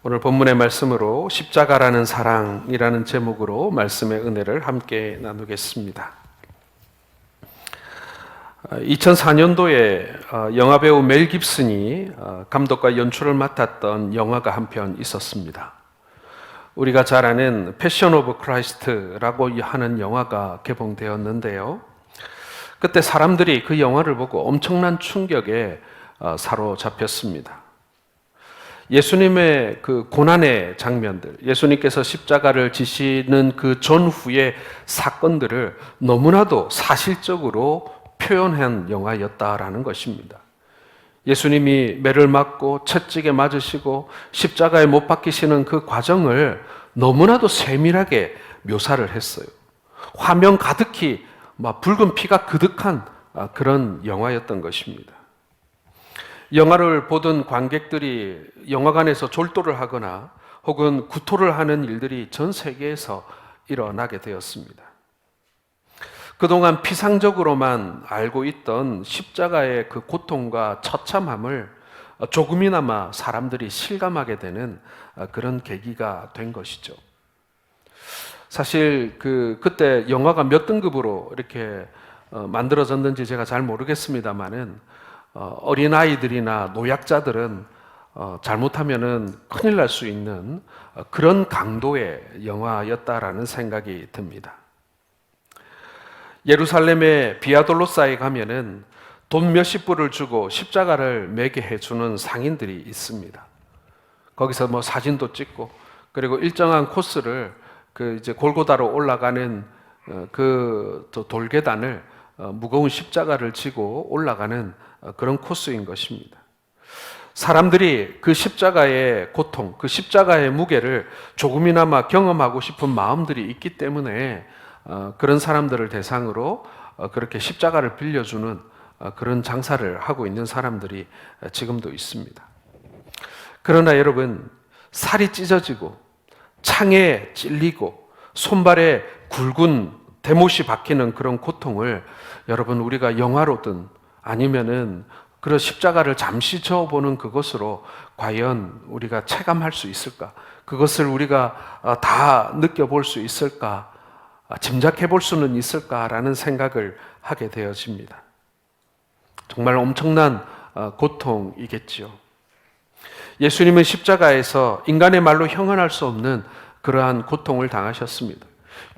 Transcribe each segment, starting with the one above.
오늘 본문의 말씀으로 십자가라는 사랑이라는 제목으로 말씀의 은혜를 함께 나누겠습니다. 2004년도에 영화배우 멜 깁슨이 감독과 연출을 맡았던 영화가 한 편 있었습니다. 우리가 잘 아는 패션 오브 크라이스트라고 하는 영화가 개봉되었는데요. 그때 사람들이 그 영화를 보고 엄청난 충격에 사로잡혔습니다. 예수님의 그 고난의 장면들, 예수님께서 십자가를 지시는 그 전후의 사건들을 너무나도 사실적으로 표현한 영화였다라는 것입니다. 예수님이 매를 맞고 채찍에 맞으시고 십자가에 못 박히시는 그 과정을 너무나도 세밀하게 묘사를 했어요. 화면 가득히 막 붉은 피가 그득한 그런 영화였던 것입니다. 영화를 보던 관객들이 영화관에서 졸도를 하거나 혹은 구토를 하는 일들이 전 세계에서 일어나게 되었습니다. 그동안 피상적으로만 알고 있던 십자가의 그 고통과 처참함을 조금이나마 사람들이 실감하게 되는 그런 계기가 된 것이죠. 사실 그때 영화가 몇 등급으로 이렇게 만들어졌는지 제가 잘 모르겠습니다만은 어린아이들이나 노약자들은 잘못하면은 큰일 날 수 있는 그런 강도의 영화였다라는 생각이 듭니다. 예루살렘의 비아돌로사에 가면은 돈 몇십 불을 주고 십자가를 매게 해주는 상인들이 있습니다. 거기서 뭐 사진도 찍고 그리고 일정한 코스를 이제 골고다로 올라가는 그 돌계단을 무거운 십자가를 지고 올라가는 그런 코스인 것입니다. 사람들이 그 십자가의 고통, 그 십자가의 무게를 조금이나마 경험하고 싶은 마음들이 있기 때문에 그런 사람들을 대상으로 그렇게 십자가를 빌려주는 그런 장사를 하고 있는 사람들이 지금도 있습니다. 그러나 여러분, 살이 찢어지고 창에 찔리고 손발에 굵은 대못이 박히는 그런 고통을 여러분 우리가 영화로든 아니면은 그런 십자가를 잠시 저어보는 그것으로 과연 우리가 체감할 수 있을까? 그것을 우리가 다 느껴볼 수 있을까? 짐작해 볼 수는 있을까라는 생각을 하게 되어집니다. 정말 엄청난 고통이겠지요. 예수님은 십자가에서 인간의 말로 형언할 수 없는 그러한 고통을 당하셨습니다.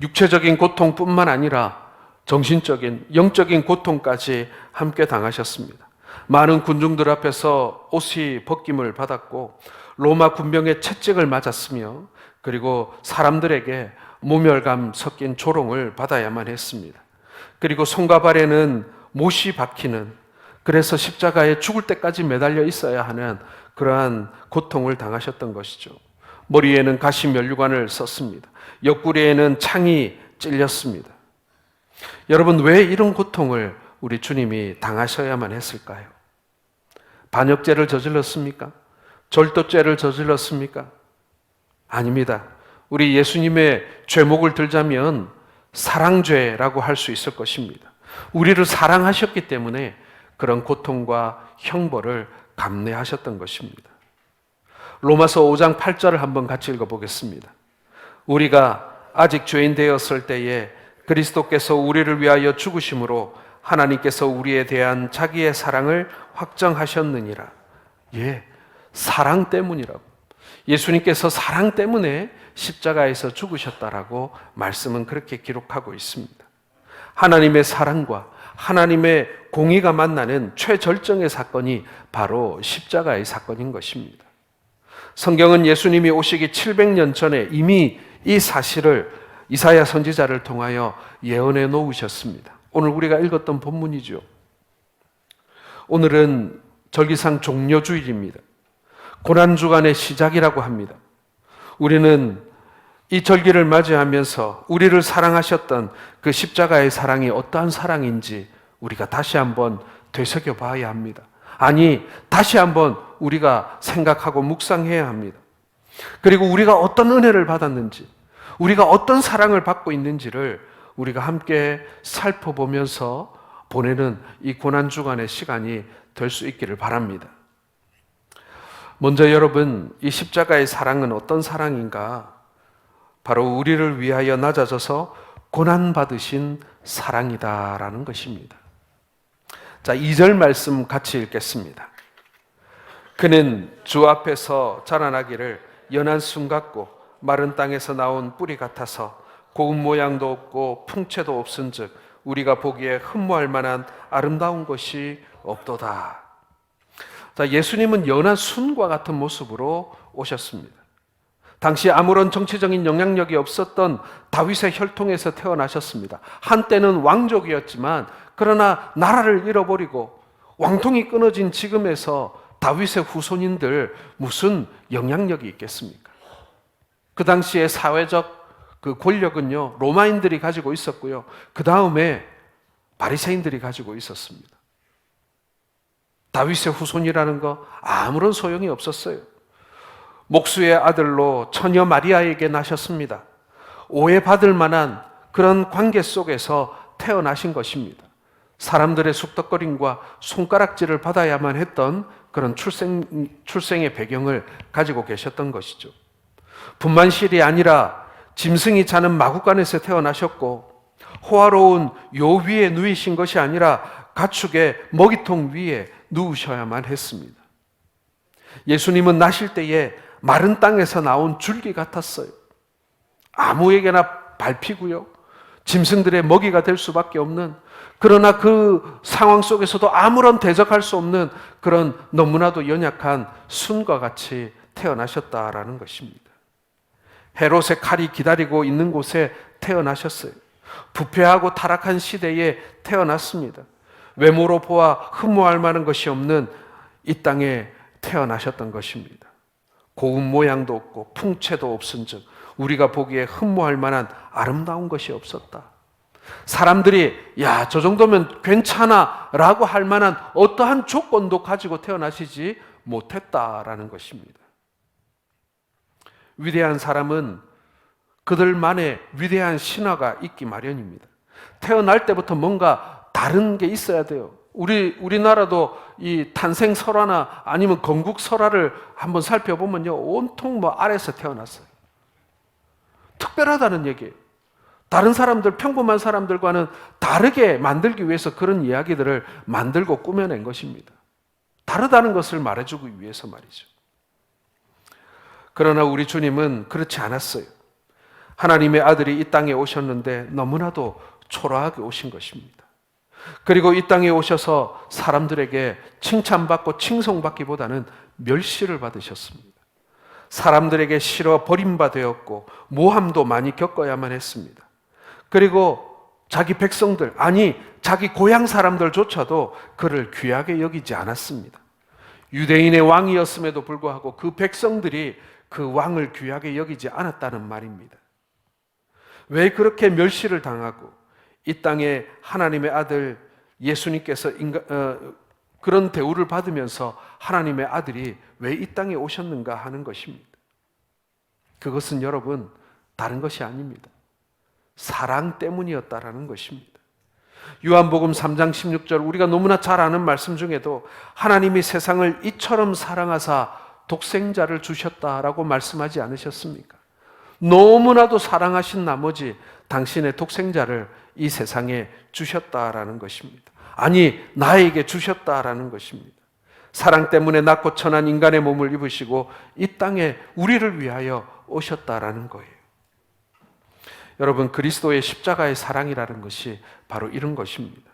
육체적인 고통뿐만 아니라 정신적인, 영적인 고통까지 함께 당하셨습니다. 많은 군중들 앞에서 옷이 벗김을 받았고 로마 군병의 채찍을 맞았으며 그리고 사람들에게 모멸감 섞인 조롱을 받아야만 했습니다. 그리고 손과 발에는 못이 박히는, 그래서 십자가에 죽을 때까지 매달려 있어야 하는 그러한 고통을 당하셨던 것이죠. 머리에는 가시 면류관을 썼습니다. 옆구리에는 창이 찔렸습니다. 여러분, 왜 이런 고통을 우리 주님이 당하셔야만 했을까요? 반역죄를 저질렀습니까? 절도죄를 저질렀습니까? 아닙니다. 우리 예수님의 죄목을 들자면 사랑죄라고 할 수 있을 것입니다. 우리를 사랑하셨기 때문에 그런 고통과 형벌을 감내하셨던 것입니다. 로마서 5장 8절을 한번 같이 읽어보겠습니다. 우리가 아직 죄인 되었을 때에 그리스도께서 우리를 위하여 죽으심으로 하나님께서 우리에 대한 자기의 사랑을 확정하셨느니라. 예, 사랑 때문이라고. 예수님께서 사랑 때문에 십자가에서 죽으셨다라고 말씀은 그렇게 기록하고 있습니다. 하나님의 사랑과 하나님의 공의가 만나는 최절정의 사건이 바로 십자가의 사건인 것입니다. 성경은 예수님이 오시기 700년 전에 이미 이 사실을 이사야 선지자를 통하여 예언해 놓으셨습니다. 오늘 우리가 읽었던 본문이죠. 오늘은 절기상 종려주일입니다. 고난주간의 시작이라고 합니다. 우리는 이 절기를 맞이하면서 우리를 사랑하셨던 그 십자가의 사랑이 어떠한 사랑인지 우리가 다시 한번 되새겨 봐야 합니다. 아니, 다시 한번 우리가 생각하고 묵상해야 합니다. 그리고 우리가 어떤 은혜를 받았는지, 우리가 어떤 사랑을 받고 있는지를 우리가 함께 살펴보면서 보내는 이 고난주간의 시간이 될 수 있기를 바랍니다. 먼저 여러분, 이 십자가의 사랑은 어떤 사랑인가? 바로 우리를 위하여 낮아져서 고난받으신 사랑이다라는 것입니다. 자, 2절 말씀 같이 읽겠습니다. 그는 주 앞에서 자라나기를 연한 순 같고 마른 땅에서 나온 뿌리 같아서 고운 모양도 없고 풍채도 없은즉 우리가 보기에 흠모할 만한 아름다운 것이 없도다. 자, 예수님은 연한 순과 같은 모습으로 오셨습니다. 당시 아무런 정치적인 영향력이 없었던 다윗의 혈통에서 태어나셨습니다. 한때는 왕족이었지만 그러나 나라를 잃어버리고 왕통이 끊어진 지금에서 다윗의 후손인들 무슨 영향력이 있겠습니까? 그 당시의 사회적 그 권력은요, 로마인들이 가지고 있었고요. 그 다음에 바리새인들이 가지고 있었습니다. 다윗의 후손이라는 거 아무런 소용이 없었어요. 목수의 아들로 처녀 마리아에게 나셨습니다. 오해받을 만한 그런 관계 속에서 태어나신 것입니다. 사람들의 숙덕거림과 손가락질을 받아야만 했던 그런 출생의 배경을 가지고 계셨던 것이죠. 분만실이 아니라 짐승이 자는 마구간에서 태어나셨고, 호화로운 요 위에 누이신 것이 아니라 가축의 먹이통 위에 누우셔야만 했습니다. 예수님은 나실 때에 마른 땅에서 나온 줄기 같았어요. 아무에게나 밟히고요, 짐승들의 먹이가 될 수밖에 없는, 그러나 그 상황 속에서도 아무런 대적할 수 없는 그런 너무나도 연약한 순과 같이 태어나셨다라는 것입니다. 헤롯의 칼이 기다리고 있는 곳에 태어나셨어요. 부패하고 타락한 시대에 태어났습니다. 외모로 보아 흠모할 만한 것이 없는 이 땅에 태어나셨던 것입니다. 고운 모양도 없고 풍채도 없은즉 우리가 보기에 흠모할 만한 아름다운 것이 없었다. 사람들이 야, 저 정도면 괜찮아 라고 할 만한 어떠한 조건도 가지고 태어나시지 못했다라는 것입니다. 위대한 사람은 그들만의 위대한 신화가 있기 마련입니다. 태어날 때부터 뭔가 다른 게 있어야 돼요. 우리나라도 이 탄생 설화나 아니면 건국 설화를 한번 살펴보면요, 온통 아래에서 태어났어요. 특별하다는 얘기예요. 다른 사람들, 평범한 사람들과는 다르게 만들기 위해서 그런 이야기들을 만들고 꾸며낸 것입니다. 다르다는 것을 말해주기 위해서 말이죠. 그러나 우리 주님은 그렇지 않았어요. 하나님의 아들이 이 땅에 오셨는데 너무나도 초라하게 오신 것입니다. 그리고 이 땅에 오셔서 사람들에게 칭찬받고 칭송받기보다는 멸시를 받으셨습니다. 사람들에게 싫어 버림받았고 모함도 많이 겪어야만 했습니다. 그리고 자기 백성들, 아니 자기 고향 사람들조차도 그를 귀하게 여기지 않았습니다. 유대인의 왕이었음에도 불구하고 그 백성들이 그 왕을 귀하게 여기지 않았다는 말입니다. 왜 그렇게 멸시를 당하고 이 땅에 하나님의 아들 예수님께서 그런 대우를 받으면서 하나님의 아들이 왜 이 땅에 오셨는가 하는 것입니다. 그것은 여러분 다른 것이 아닙니다. 사랑 때문이었다라는 것입니다. 요한복음 3장 16절, 우리가 너무나 잘 아는 말씀 중에도 하나님이 세상을 이처럼 사랑하사 독생자를 주셨다라고 말씀하지 않으셨습니까? 너무나도 사랑하신 나머지 당신의 독생자를 이 세상에 주셨다라는 것입니다. 아니, 나에게 주셨다라는 것입니다. 사랑 때문에 낮고 천한 인간의 몸을 입으시고 이 땅에 우리를 위하여 오셨다라는 거예요. 여러분, 그리스도의 십자가의 사랑이라는 것이 바로 이런 것입니다.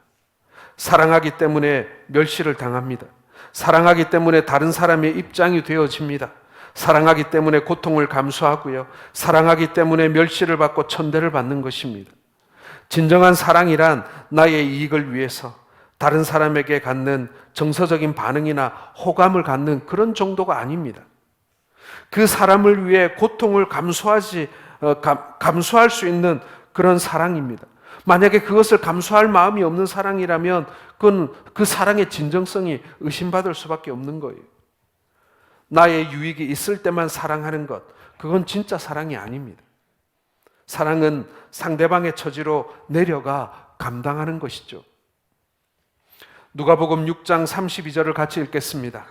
사랑하기 때문에 멸시를 당합니다. 사랑하기 때문에 다른 사람의 입장이 되어집니다. 사랑하기 때문에 고통을 감수하고요, 사랑하기 때문에 멸시를 받고 천대를 받는 것입니다. 진정한 사랑이란 나의 이익을 위해서 다른 사람에게 갖는 정서적인 반응이나 호감을 갖는 그런 정도가 아닙니다. 그 사람을 위해 고통을 감수할 수 있는 그런 사랑입니다. 만약에 그것을 감수할 마음이 없는 사랑이라면 그건 그 사랑의 진정성이 의심받을 수밖에 없는 거예요. 나의 유익이 있을 때만 사랑하는 것, 그건 진짜 사랑이 아닙니다. 사랑은 상대방의 처지로 내려가 감당하는 것이죠. 누가복음 6장 32절을 같이 읽겠습니다.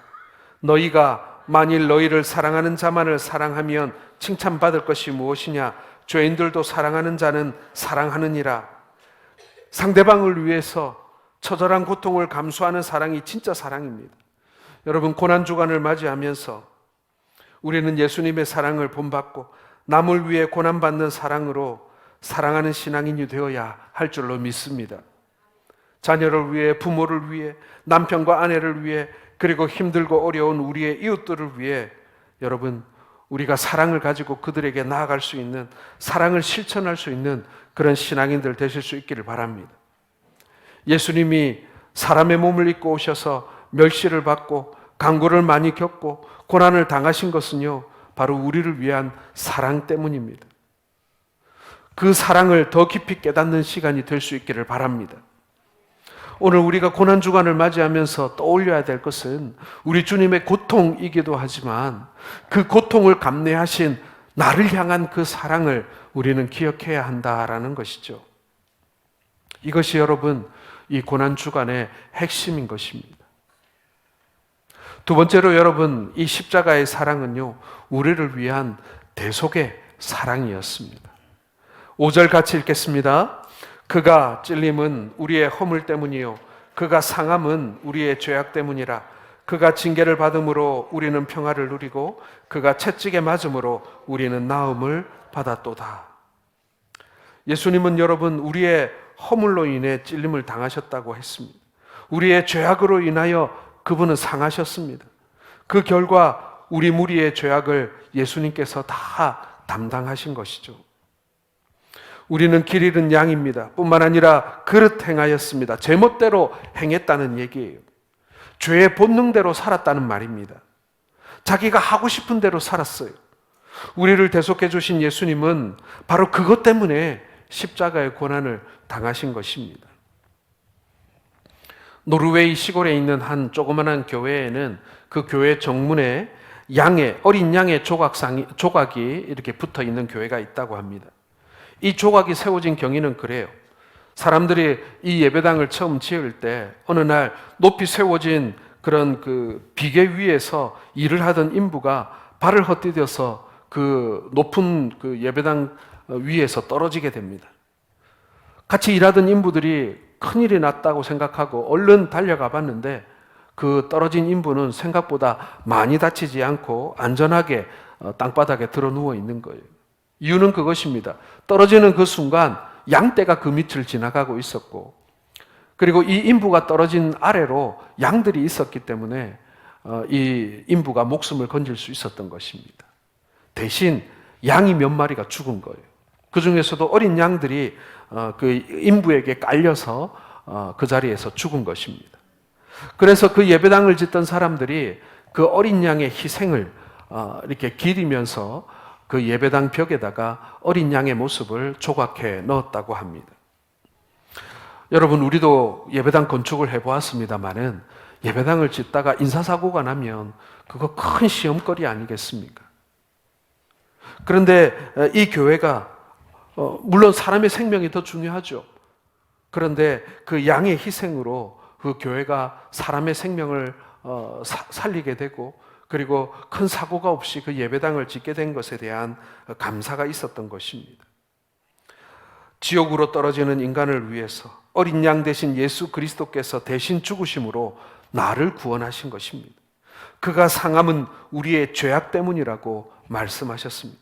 너희가 만일 너희를 사랑하는 자만을 사랑하면 칭찬받을 것이 무엇이냐? 죄인들도 사랑하는 자는 사랑하느니라. 상대방을 위해서 처절한 고통을 감수하는 사랑이 진짜 사랑입니다. 여러분, 고난주간을 맞이하면서 우리는 예수님의 사랑을 본받고 남을 위해 고난받는 사랑으로 사랑하는 신앙인이 되어야 할 줄로 믿습니다. 자녀를 위해, 부모를 위해, 남편과 아내를 위해, 그리고 힘들고 어려운 우리의 이웃들을 위해 여러분, 우리가 사랑을 가지고 그들에게 나아갈 수 있는, 사랑을 실천할 수 있는 그런 신앙인들 되실 수 있기를 바랍니다. 예수님이 사람의 몸을 입고 오셔서 멸시를 받고 강고를 많이 겪고 고난을 당하신 것은요, 바로 우리를 위한 사랑 때문입니다. 그 사랑을 더 깊이 깨닫는 시간이 될 수 있기를 바랍니다. 오늘 우리가 고난주간을 맞이하면서 떠올려야 될 것은 우리 주님의 고통이기도 하지만 그 고통을 감내하신 나를 향한 그 사랑을 우리는 기억해야 한다라는 것이죠. 이것이 여러분, 이 고난주간의 핵심인 것입니다. 두 번째로 여러분, 이 십자가의 사랑은요, 우리를 위한 대속의 사랑이었습니다. 5절 같이 읽겠습니다. 그가 찔림은 우리의 허물 때문이요 그가 상함은 우리의 죄악 때문이라. 그가 징계를 받음으로 우리는 평화를 누리고 그가 채찍에 맞음으로 우리는 나음을 받았도다. 예수님은 여러분, 우리의 허물로 인해 찔림을 당하셨다고 했습니다. 우리의 죄악으로 인하여 그분은 상하셨습니다. 그 결과 우리 무리의 죄악을 예수님께서 다 담당하신 것이죠. 우리는 길 잃은 양입니다. 뿐만 아니라 그릇 행하였습니다. 제멋대로 행했다는 얘기예요. 죄의 본능대로 살았다는 말입니다. 자기가 하고 싶은 대로 살았어요. 우리를 대속해 주신 예수님은 바로 그것 때문에 십자가의 고난을 당하신 것입니다. 노르웨이 시골에 있는 한 조그만한 교회에는 그 교회 정문에 어린 양의 조각이 이렇게 붙어 있는 교회가 있다고 합니다. 이 조각이 세워진 경위는 그래요. 사람들이 이 예배당을 처음 지을 때 어느 날 높이 세워진 그런 그 비계 위에서 일을 하던 인부가 발을 헛디뎌서 그 높은 그 예배당 위에서 떨어지게 됩니다. 같이 일하던 인부들이 큰일이 났다고 생각하고 얼른 달려가 봤는데 그 떨어진 인부는 생각보다 많이 다치지 않고 안전하게 땅바닥에 드러 누워 있는 거예요. 이유는 그것입니다. 떨어지는 그 순간 양떼가 그 밑을 지나가고 있었고, 그리고 이 인부가 떨어진 아래로 양들이 있었기 때문에 이 인부가 목숨을 건질 수 있었던 것입니다. 대신 양이 몇 마리가 죽은 거예요. 그 중에서도 어린 양들이 그 인부에게 깔려서 그 자리에서 죽은 것입니다. 그래서 그 예배당을 짓던 사람들이 그 어린 양의 희생을 이렇게 기리면서 그 예배당 벽에다가 어린 양의 모습을 조각해 넣었다고 합니다. 여러분, 우리도 예배당 건축을 해보았습니다마는 예배당을 짓다가 인사사고가 나면 그거 큰 시험거리 아니겠습니까? 그런데 이 교회가 물론 사람의 생명이 더 중요하죠. 그런데 그 양의 희생으로 그 교회가 사람의 생명을 살리게 되고, 그리고 큰 사고가 없이 그 예배당을 짓게 된 것에 대한 감사가 있었던 것입니다. 지옥으로 떨어지는 인간을 위해서 어린 양 대신 예수 그리스도께서 대신 죽으심으로 나를 구원하신 것입니다. 그가 상함은 우리의 죄악 때문이라고 말씀하셨습니다.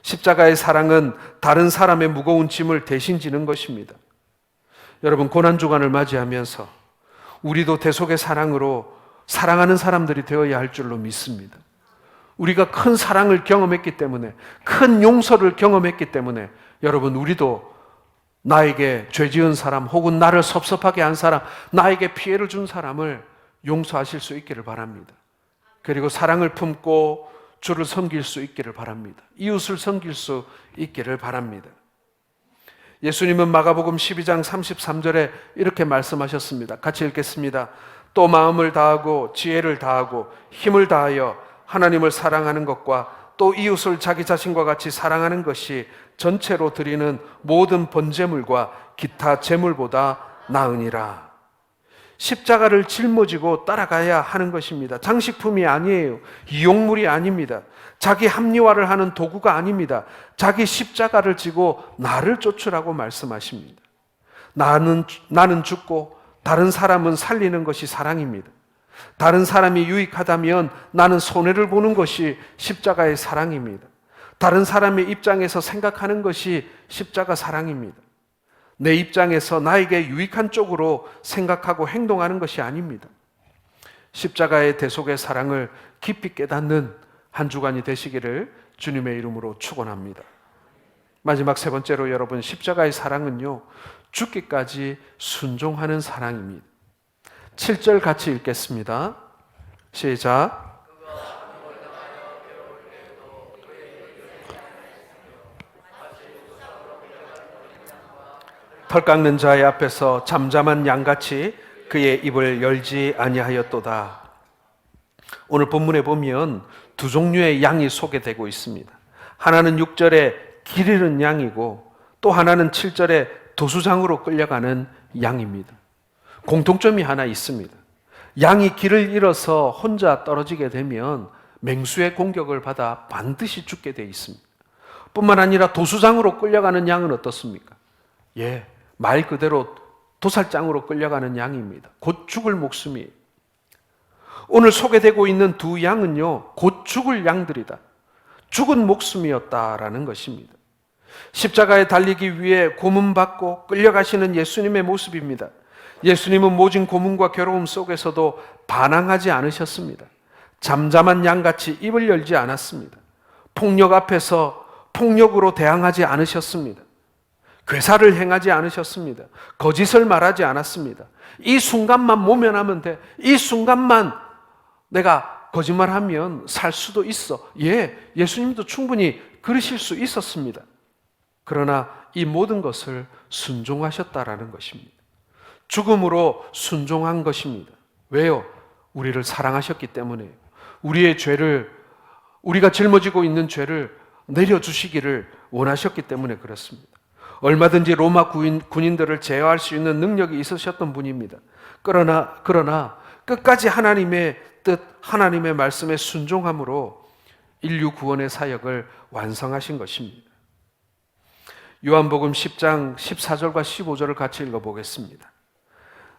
십자가의 사랑은 다른 사람의 무거운 짐을 대신 지는 것입니다. 여러분, 고난주간을 맞이하면서 우리도 대속의 사랑으로 사랑하는 사람들이 되어야 할 줄로 믿습니다. 우리가 큰 사랑을 경험했기 때문에, 큰 용서를 경험했기 때문에 여러분, 우리도 나에게 죄 지은 사람 혹은 나를 섭섭하게 한 사람, 나에게 피해를 준 사람을 용서하실 수 있기를 바랍니다. 그리고 사랑을 품고 주를 섬길 수 있기를 바랍니다. 이웃을 섬길 수 있기를 바랍니다. 예수님은 마가복음 12장 33절에 이렇게 말씀하셨습니다. 같이 읽겠습니다. 또 마음을 다하고 지혜를 다하고 힘을 다하여 하나님을 사랑하는 것과 또 이웃을 자기 자신과 같이 사랑하는 것이 전체로 드리는 모든 번제물과 기타 제물보다 나으니라. 십자가를 짊어지고 따라가야 하는 것입니다. 장식품이 아니에요. 이용물이 아닙니다. 자기 합리화를 하는 도구가 아닙니다. 자기 십자가를 지고 나를 쫓으라고 말씀하십니다. 나는 죽고 다른 사람은 살리는 것이 사랑입니다. 다른 사람이 유익하다면 나는 손해를 보는 것이 십자가의 사랑입니다. 다른 사람의 입장에서 생각하는 것이 십자가 사랑입니다. 내 입장에서 나에게 유익한 쪽으로 생각하고 행동하는 것이 아닙니다. 십자가의 대속의 사랑을 깊이 깨닫는 한 주간이 되시기를 주님의 이름으로 축원합니다. 마지막 세 번째로 여러분, 십자가의 사랑은요, 죽기까지 순종하는 사랑입니다. 7절 같이 읽겠습니다. 시작. 털 깎는 자의 앞에서 잠잠한 양같이 그의 입을 열지 아니하였도다. 오늘 본문에 보면 두 종류의 양이 소개되고 있습니다. 하나는 6절에 길 잃은 양이고 또 하나는 7절에 도수장으로 끌려가는 양입니다. 공통점이 하나 있습니다. 양이 길을 잃어서 혼자 떨어지게 되면 맹수의 공격을 받아 반드시 죽게 되어 있습니다. 뿐만 아니라 도수장으로 끌려가는 양은 어떻습니까? 말 그대로 도살장으로 끌려가는 양입니다. 곧 죽을 목숨이에요. 오늘 소개되고 있는 두 양은요, 곧 죽을 양들이다. 죽은 목숨이었다라는 것입니다. 십자가에 달리기 위해 고문받고 끌려가시는 예수님의 모습입니다. 예수님은 모진 고문과 괴로움 속에서도 반항하지 않으셨습니다. 잠잠한 양같이 입을 열지 않았습니다. 폭력 앞에서 폭력으로 대항하지 않으셨습니다. 괴사를 행하지 않으셨습니다. 거짓을 말하지 않았습니다. 이 순간만 모면하면 돼. 이 순간만 내가 거짓말하면 살 수도 있어. 예수님도 충분히 그러실 수 있었습니다. 그러나 이 모든 것을 순종하셨다라는 것입니다. 죽음으로 순종한 것입니다. 왜요? 우리를 사랑하셨기 때문에요. 우리가 짊어지고 있는 죄를 내려주시기를 원하셨기 때문에 그렇습니다. 얼마든지 로마 군인들을 제어할 수 있는 능력이 있으셨던 분입니다. 그러나 끝까지 하나님의 뜻, 하나님의 말씀에 순종함으로 인류 구원의 사역을 완성하신 것입니다. 요한복음 10장 14절과 15절을 같이 읽어보겠습니다.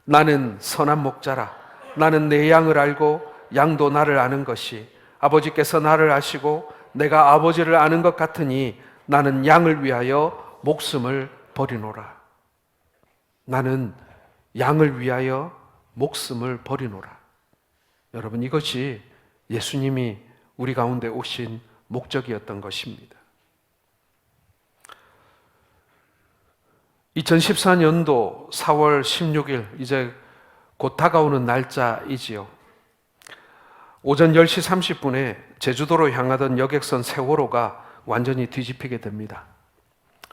나는 선한 목자라. 나는 내 양을 알고 양도 나를 아는 것이 아버지께서 나를 아시고 내가 아버지를 아는 것 같으니 나는 양을 위하여 목숨을 버리노라. 나는 양을 위하여 목숨을 버리노라. 여러분, 이것이 예수님이 우리 가운데 오신 목적이었던 것입니다. 2014년도 4월 16일, 이제 곧 다가오는 날짜이지요. 오전 10시 30분에 제주도로 향하던 여객선 세월호가 완전히 뒤집히게 됩니다.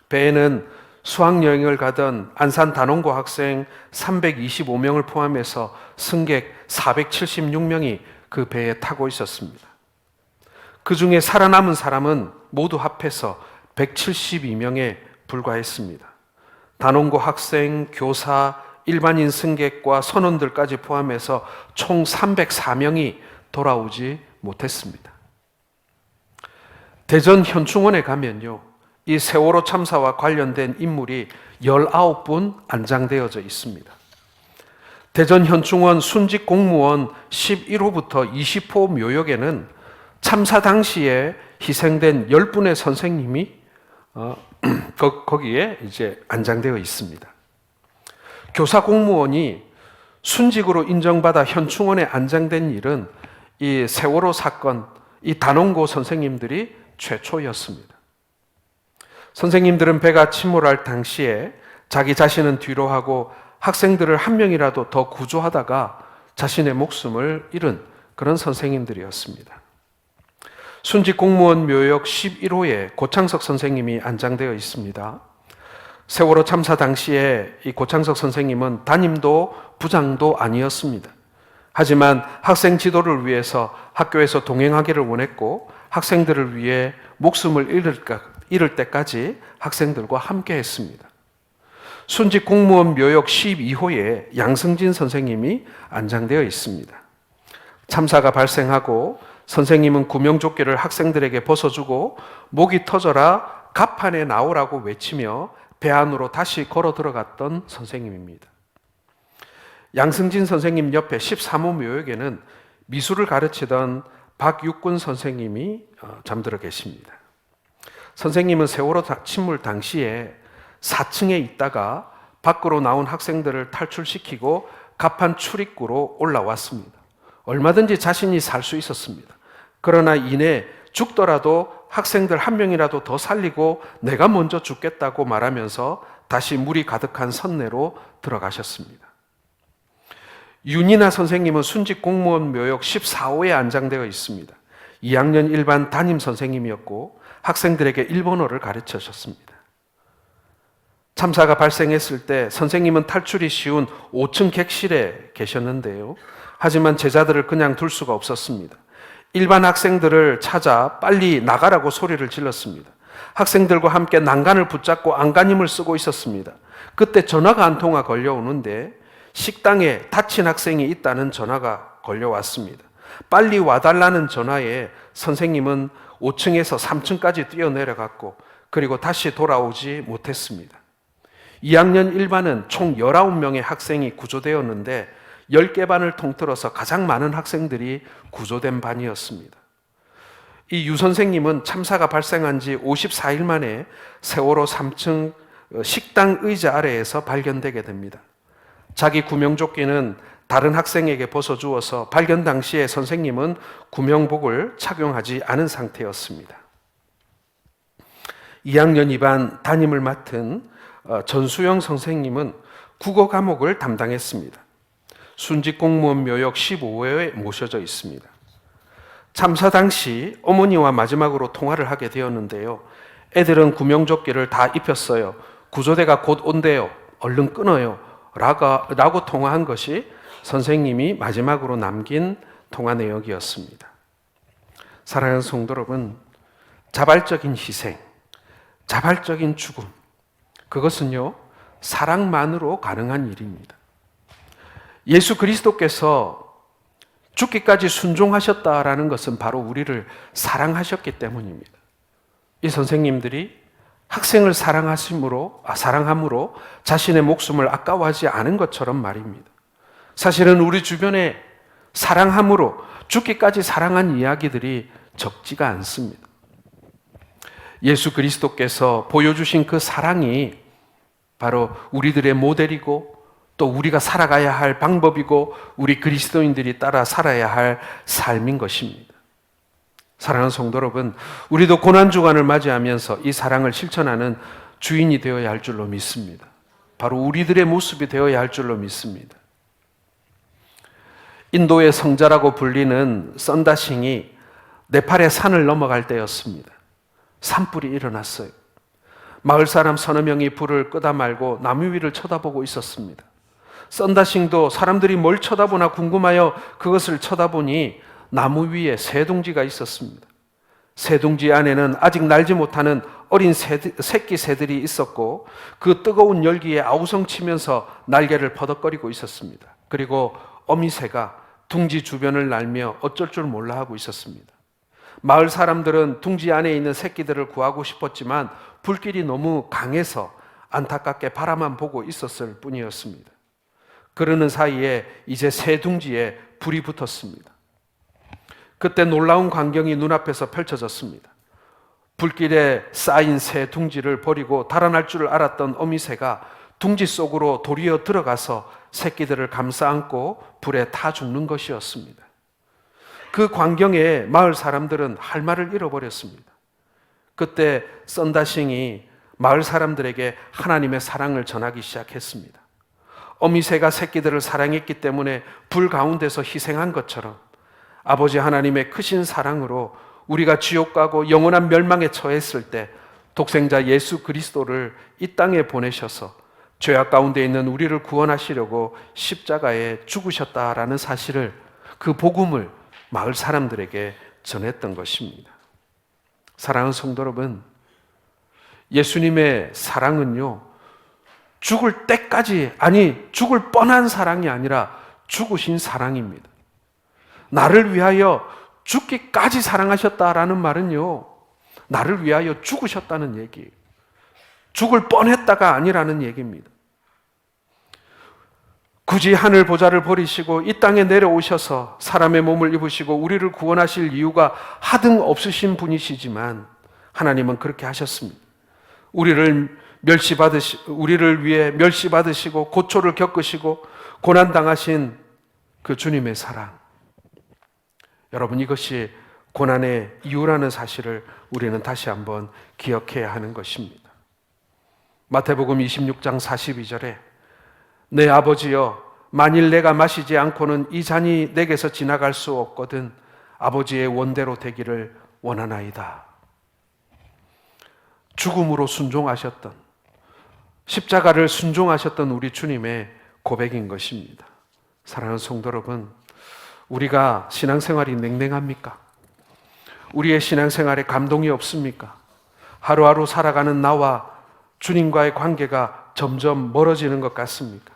배에는 수학여행을 가던 안산 단원고 학생 325명을 포함해서 승객 476명이 그 배에 타고 있었습니다. 그 중에 살아남은 사람은 모두 합해서 172명에 불과했습니다. 단원고 학생, 교사, 일반인 승객과 선원들까지 포함해서 총 304명이 돌아오지 못했습니다. 대전 현충원에 가면요, 이 세월호 참사와 관련된 인물이 19분 안장되어져 있습니다. 대전 현충원 순직 공무원 11호부터 20호 묘역에는 참사 당시에 희생된 10분의 선생님이 거기에 이제 안장되어 있습니다. 교사 공무원이 순직으로 인정받아 현충원에 안장된 일은 이 세월호 사건, 이 단원고 선생님들이 최초였습니다. 선생님들은 배가 침몰할 당시에 자기 자신은 뒤로 하고 학생들을 한 명이라도 더 구조하다가 자신의 목숨을 잃은 그런 선생님들이었습니다. 순직 공무원 묘역 11호에 고창석 선생님이 안장되어 있습니다. 세월호 참사 당시에 이 고창석 선생님은 담임도 부장도 아니었습니다. 하지만 학생 지도를 위해서 학교에서 동행하기를 원했고 학생들을 위해 목숨을 잃을 때까지 학생들과 함께 했습니다. 순직 공무원 묘역 12호에 양승진 선생님이 안장되어 있습니다. 참사가 발생하고 선생님은 구명조끼를 학생들에게 벗어주고 목이 터져라 갑판에 나오라고 외치며 배 안으로 다시 걸어 들어갔던 선생님입니다. 양승진 선생님 옆에 13호 묘역에는 미술을 가르치던 박육군 선생님이 잠들어 계십니다. 선생님은 세월호 침몰 당시에 4층에 있다가 밖으로 나온 학생들을 탈출시키고 갑판 출입구로 올라왔습니다. 얼마든지 자신이 살 수 있었습니다. 그러나 이내 죽더라도 학생들 한 명이라도 더 살리고 내가 먼저 죽겠다고 말하면서 다시 물이 가득한 선내로 들어가셨습니다. 윤이나 선생님은 순직 공무원 묘역 14호에 안장되어 있습니다. 2학년 일반 담임 선생님이었고 학생들에게 일본어를 가르치셨습니다. 참사가 발생했을 때 선생님은 탈출이 쉬운 5층 객실에 계셨는데요. 하지만 제자들을 그냥 둘 수가 없었습니다. 일반 학생들을 찾아 빨리 나가라고 소리를 질렀습니다. 학생들과 함께 난간을 붙잡고 안간힘을 쓰고 있었습니다. 그때 전화가 한 통화 걸려오는데 식당에 다친 학생이 있다는 전화가 걸려왔습니다. 빨리 와달라는 전화에 선생님은 5층에서 3층까지 뛰어내려갔고 그리고 다시 돌아오지 못했습니다. 2학년 1반은 총 19명의 학생이 구조되었는데 10개 반을 통틀어서 가장 많은 학생들이 구조된 반이었습니다. 이 유 선생님은 참사가 발생한 지 54일 만에 세월호 3층 식당 의자 아래에서 발견되게 됩니다. 자기 구명조끼는 다른 학생에게 벗어주어서 발견 당시에 선생님은 구명복을 착용하지 않은 상태였습니다. 2학년 2반 담임을 맡은 전수영 선생님은 국어 과목을 담당했습니다. 순직 공무원 묘역 15호에 모셔져 있습니다. 참사 당시 어머니와 마지막으로 통화를 하게 되었는데요. 애들은 구명조끼를 다 입혔어요. 구조대가 곧 온대요. 얼른 끊어요. 라고 통화한 것이 선생님이 마지막으로 남긴 통화 내역이었습니다. 사랑하는 성도 여러분, 자발적인 희생, 자발적인 죽음, 그것은요, 사랑만으로 가능한 일입니다. 예수 그리스도께서 죽기까지 순종하셨다라는 것은 바로 우리를 사랑하셨기 때문입니다. 이 선생님들이 학생을 사랑함으로 자신의 목숨을 아까워하지 않은 것처럼 말입니다. 사실은 우리 주변에 사랑함으로 죽기까지 사랑한 이야기들이 적지가 않습니다. 예수 그리스도께서 보여주신 그 사랑이 바로 우리들의 모델이고 또 우리가 살아가야 할 방법이고 우리 그리스도인들이 따라 살아야 할 삶인 것입니다. 사랑하는 성도 여러분, 우리도 고난주간을 맞이하면서 이 사랑을 실천하는 주인이 되어야 할 줄로 믿습니다. 바로 우리들의 모습이 되어야 할 줄로 믿습니다. 인도의 성자라고 불리는 썬다싱이 네팔의 산을 넘어갈 때였습니다. 산불이 일어났어요. 마을 사람 서너 명이 불을 끄다 말고 나무 위를 쳐다보고 있었습니다. 썬다싱도 사람들이 뭘 쳐다보나 궁금하여 그것을 쳐다보니 나무 위에 새둥지가 있었습니다. 새둥지 안에는 아직 날지 못하는 어린 새끼 새들이 있었고 그 뜨거운 열기에 아우성치면서 날개를 퍼덕거리고 있었습니다. 그리고 어미새가 둥지 주변을 날며 어쩔 줄 몰라 하고 있었습니다. 마을 사람들은 둥지 안에 있는 새끼들을 구하고 싶었지만 불길이 너무 강해서 안타깝게 바라만 보고 있었을 뿐이었습니다. 그러는 사이에 이제 새 둥지에 불이 붙었습니다. 그때 놀라운 광경이 눈앞에서 펼쳐졌습니다. 불길에 쌓인 새 둥지를 버리고 달아날 줄 알았던 어미새가 둥지 속으로 도리어 들어가서 새끼들을 감싸 안고 불에 타 죽는 것이었습니다. 그 광경에 마을 사람들은 할 말을 잃어버렸습니다. 그때 썬다싱이 마을 사람들에게 하나님의 사랑을 전하기 시작했습니다. 어미새가 새끼들을 사랑했기 때문에 불 가운데서 희생한 것처럼 아버지 하나님의 크신 사랑으로 우리가 지옥 가고 영원한 멸망에 처했을 때 독생자 예수 그리스도를 이 땅에 보내셔서 죄악 가운데 있는 우리를 구원하시려고 십자가에 죽으셨다라는 사실을, 그 복음을 마을 사람들에게 전했던 것입니다. 사랑하는 성도 여러분, 예수님의 사랑은요, 죽을 때까지, 아니 죽을 뻔한 사랑이 아니라 죽으신 사랑입니다. 나를 위하여 죽기까지 사랑하셨다라는 말은요, 나를 위하여 죽으셨다는 얘기예요. 죽을 뻔했다가 아니라는 얘기입니다. 굳이 하늘 보좌를 버리시고 이 땅에 내려오셔서 사람의 몸을 입으시고 우리를 구원하실 이유가 하등 없으신 분이시지만 하나님은 그렇게 하셨습니다. 우리를 위해 멸시받으시고 고초를 겪으시고 고난당하신 그 주님의 사랑. 여러분, 이것이 고난의 이유라는 사실을 우리는 다시 한번 기억해야 하는 것입니다. 마태복음 26장 42절에 내 아버지여, 만일 내가 마시지 않고는 이 잔이 내게서 지나갈 수 없거든 아버지의 원대로 되기를 원하나이다. 죽음으로 순종하셨던, 십자가를 순종하셨던 우리 주님의 고백인 것입니다. 사랑하는 성도 여러분, 우리가 신앙생활이 냉랭합니까? 우리의 신앙생활에 감동이 없습니까? 하루하루 살아가는 나와 주님과의 관계가 점점 멀어지는 것 같습니까?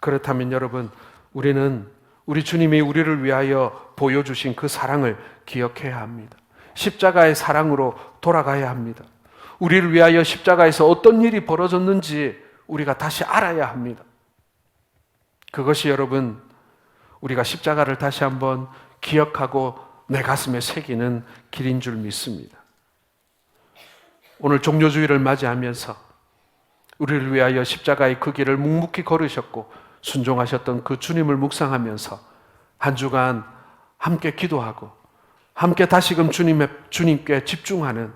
그렇다면 여러분, 우리는 우리 주님이 우리를 위하여 보여주신 그 사랑을 기억해야 합니다. 십자가의 사랑으로 돌아가야 합니다. 우리를 위하여 십자가에서 어떤 일이 벌어졌는지 우리가 다시 알아야 합니다. 그것이 여러분, 우리가 십자가를 다시 한번 기억하고 내 가슴에 새기는 길인 줄 믿습니다. 오늘 종료주일을 맞이하면서 우리를 위하여 십자가의 그 길을 묵묵히 걸으셨고 순종하셨던 그 주님을 묵상하면서 한 주간 함께 기도하고 함께 다시금 주님께 집중하는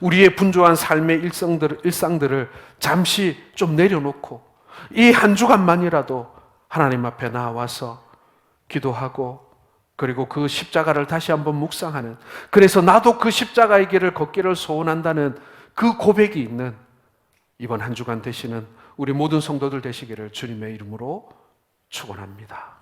우리의 분주한 삶의 일상들을 잠시 좀 내려놓고 이 한 주간만이라도 하나님 앞에 나와서 기도하고 그리고 그 십자가를 다시 한번 묵상하는, 그래서 나도 그 십자가의 길을 걷기를 소원한다는 그 고백이 있는 이번 한 주간 되시는 우리 모든 성도들 되시기를 주님의 이름으로 축원합니다.